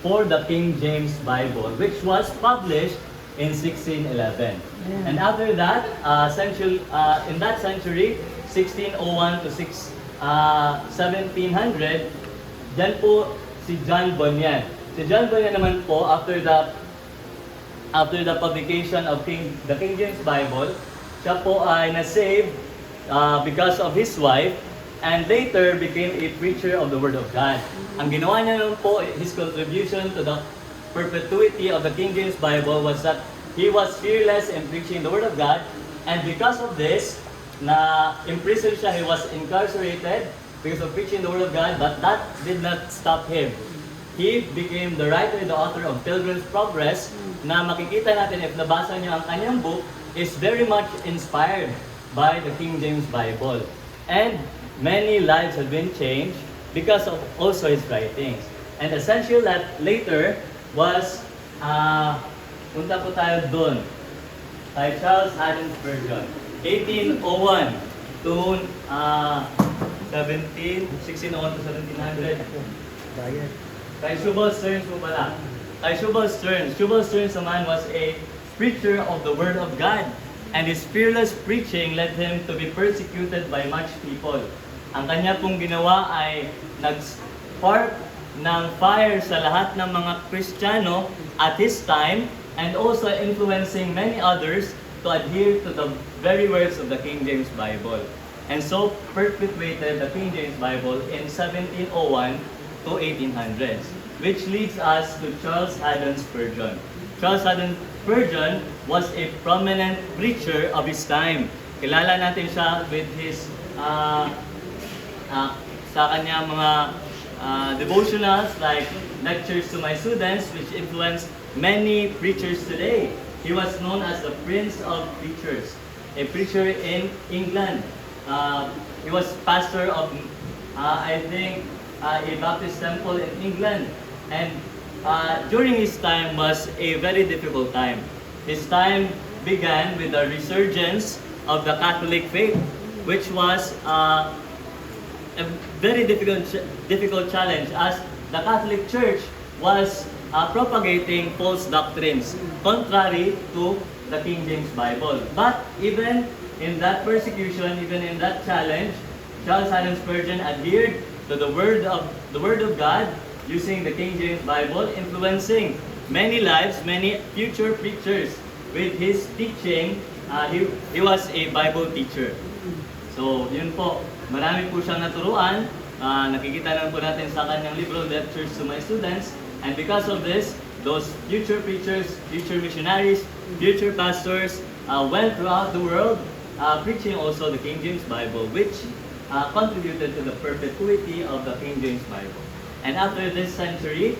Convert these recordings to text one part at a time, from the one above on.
for the King James Bible, which was published in 1611. And after that, in that century, 1601 to 1700, dyan po si John Bunyan. Si John Bunyan naman po, after the publication of the King James Bible, siya po ay na-save because of his wife, and later became a preacher of the Word of God. Ang ginawa niya naman po, his contribution to the perpetuity of the King James Bible was that he was fearless in preaching the Word of God, and because of this, na imprisoned siya, he was incarcerated because of preaching the Word of God, but that did not stop him. He became the writer and the author of Pilgrim's Progress, na makikita natin if nabasa niyo ang kanyang book, is very much inspired by the King James Bible. And many lives have been changed because of also his writings. And essential that later was, punta po tayo doon, kay Charles Haddon Spurgeon, 1801 to 1601 to 1700. Kay Shubal Stearns po pala. Kay Shubal Stearns naman was a preacher of the Word of God, and his fearless preaching led him to be persecuted by much people. Ang kanya pong ginawa ay nag-spark ng fire sa lahat ng mga Kristiyano at his time, and also influencing many others to adhere to the very words of the King James Bible. And so perpetuated the King James Bible in 1701 to 1800s, which leads us to Charles Haddon Spurgeon. Charles Haddon Spurgeon was a prominent preacher of his time. Kilala natin siya with his sa kanyang mga devotionals like Lectures to My Students, which influenced many preachers today. He was known as the Prince of Preachers, a preacher in England. He was pastor of, I think, a Baptist temple in England. And during his time was a very difficult time. His time began with the resurgence of the Catholic faith, which was a very difficult challenge, as the Catholic Church was propagating false doctrines contrary to the King James Bible. But even in that persecution, even in that challenge, Charles Haddon Spurgeon adhered to the Word of God, using the King James Bible, influencing many lives, many future preachers with his teaching. He was a Bible teacher. So, yun po. Marami po siyang naturuan. Nakikita naman po natin sa kanyang libro, Lectures to My Students. And because of this, those future preachers, future missionaries, future pastors went throughout the world preaching also the King James Bible, which contributed to the perpetuity of the King James Bible. And after this century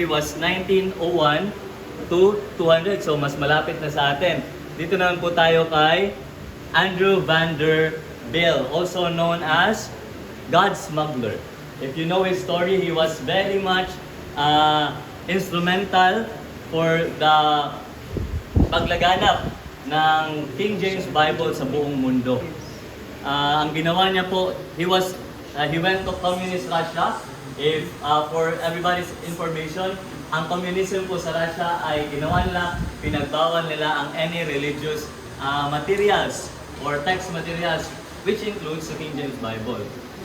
was 1901 to 200, so mas malapit na sa atin. Dito naman po tayo kay Andrew Vanderbilt, also known as God Smuggler. If you know his story, he was very much instrumental for the paglaganap ng King James Bible sa buong mundo. Ang ginawa niya po, he went to communist Russia. If for everybody's information, ang communism po sa Russia ay ginawa nila, pinagbawal nila ang any religious materials or text materials, which includes the King James Bible.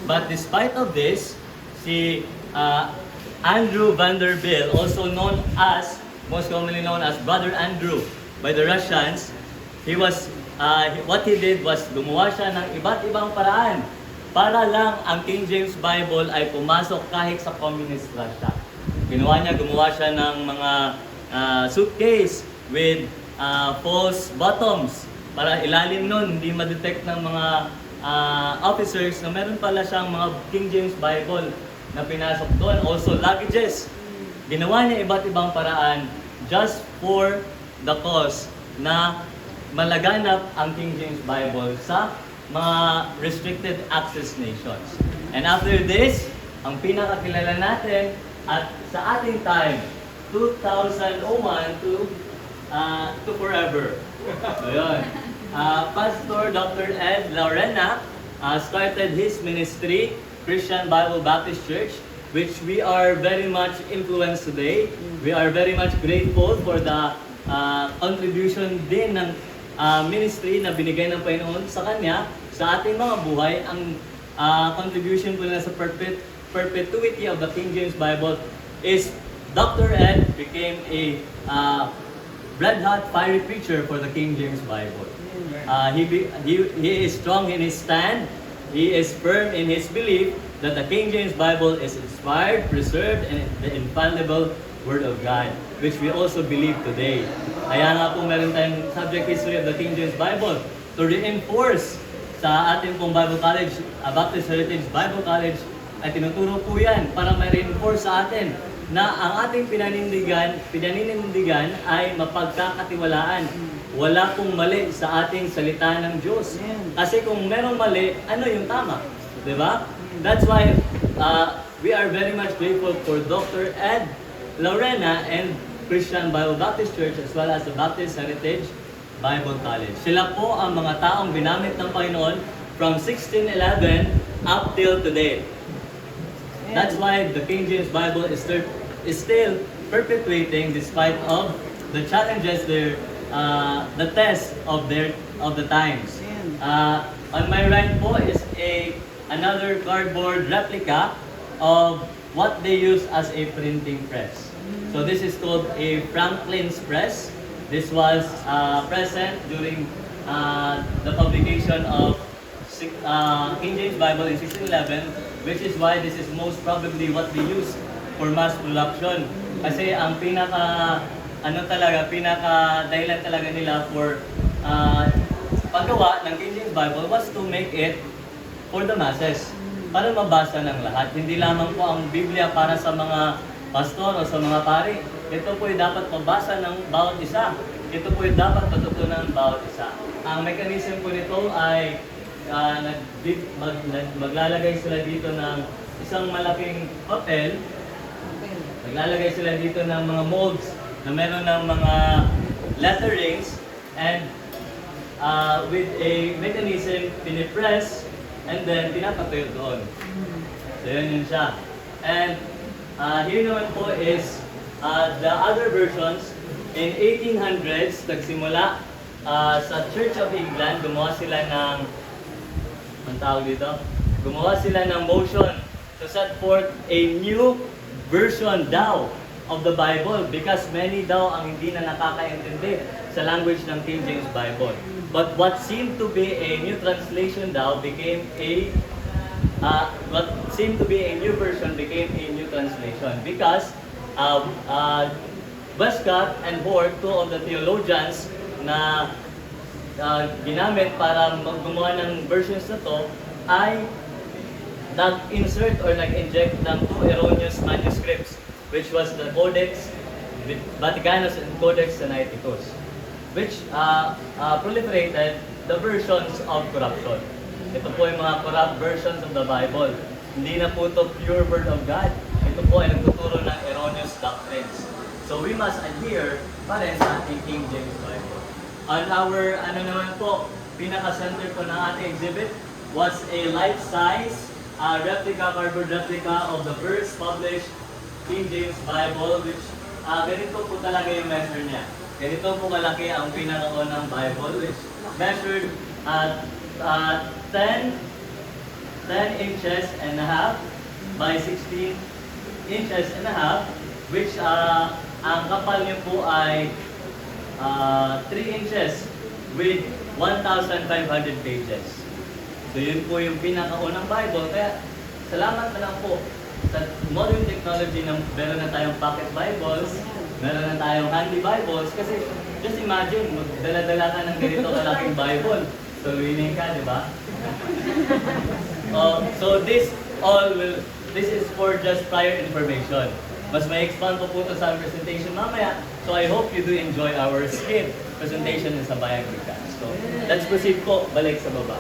But despite of this, si Andrew Vanderbilt, also known as, most commonly known as Brother Andrew by the Russians, what he did was gumawa siya ng iba't ibang paraan para lang ang King James Bible ay pumasok kahit sa communist Russia. Gumawa siya ng mga suitcase with false bottoms para ilalim nun, hindi ma-detect ng mga officers na meron pala siyang mga King James Bible na pinasok doon. Also luggages. Ginawa niya iba't ibang paraan just for the cause na malaganap ang King James Bible sa mga restricted access nations. And after this, ang pinakakilala natin at sa ating time, 2001 to forever. So yun. Pastor Dr. Ed Laurena started his ministry, Christian Bible Baptist Church, which we are very much influenced today. We are very much grateful for the contribution din ng ministry na binigay ng Panginoon sa kanya, sa ating mga buhay. Ang contribution po nila sa perpetuity of the King James Bible is Dr. Ed became a red-hot fiery preacher for the King James Bible. He is strong in his stand. He is firm in his belief that the King James Bible is inspired, preserved, and the infallible Word of God, which we also believe today. Kaya nga po meron tayong subject history of the King James Bible to reinforce sa ating pong Bible College, Baptist Heritage Bible College, ay tinuturo po yan para ma-reinforce sa atin na ang ating pinaninindigan ay mapagkakatiwalaan. Wala pong mali sa ating salita ng Diyos. Kasi kung merong mali, ano yung tama? Diba? That's why we are very much grateful for Dr. Ed Lorena and Christian Bible Baptist Church as well as the Baptist Heritage Bible College. Sila po ang mga taong ginamit ng Panginoon from 1611 up till today. That's why the King James Bible is still perpetuating despite of the challenges, the test of the times. On my right po is another cardboard replica of what they use as a printing press. So this is called a Franklin's press. This was present during the publication of King James Bible in 1611, which is why this is most probably what they use for mass production. Kasi ang pinaka dahilan talaga nila for paggawa ng King James Bible was to make it for the masses, para mabasa ng lahat. Hindi lamang po ang Biblia para sa mga pastor o sa mga pari. Ito po ay dapat mabasa ng bawat isa. Ito po ay dapat matutunan ng bawat isa. Ang mechanism po nito ay maglalagay sila dito ng isang malaking papel. Maglalagay sila dito ng mga molds na meron ng mga letterings, and with a mechanism, pinipress and then pinapatuyo doon. So yun siya. And here naman po is the other versions. In 1800s, nagsimula sa Church of England, gumawa sila ng gumawa sila ng motion to set forth a new version daw of the Bible, because many daw ang hindi na nakakaintindi sa language ng King James Bible. But what seemed to be a new translation daw became what seemed to be a new version became a new translation, because Westcott and Hort, two of the theologians na ginamit para gumawa ng versions na to, ay nag-insert or nag-inject ng two erroneous manuscripts, which was the Codex Vaticanus and Codex Sinaiticus, which proliferated the versions of corruption. Ito po yung mga corrupt versions of the Bible. Hindi na po ito pure Word of God. Ito po ay nagtuturo ng erroneous doctrines. So we must adhere pa rin sa ating King James Bible. On our, naman po, pinaka-center po ng ating exhibit was a life-size cardboard replica of the first published King James Bible, which ganito po talaga yung measure niya. Ganito po kalaki ang pinakaunang Bible, which measured 10 inches and a half by 16 inches and a half, which ang kapal niyo po ay 3 inches with 1,500 pages. So yun po yung pinakaunang Bible. Kaya salamat na lang po sa modern technology na meron na tayong pocket Bibles, meron na tayong handy Bibles. Kasi just imagine, magdala-dala ka ng ganito kalaking Bible. So winning ka, di ba? So this is for just prior information. Mas may expand po ito sa presentation mamaya. So I hope you do enjoy our skit presentation sa Bayang Likas. So let's proceed po, balik sa baba.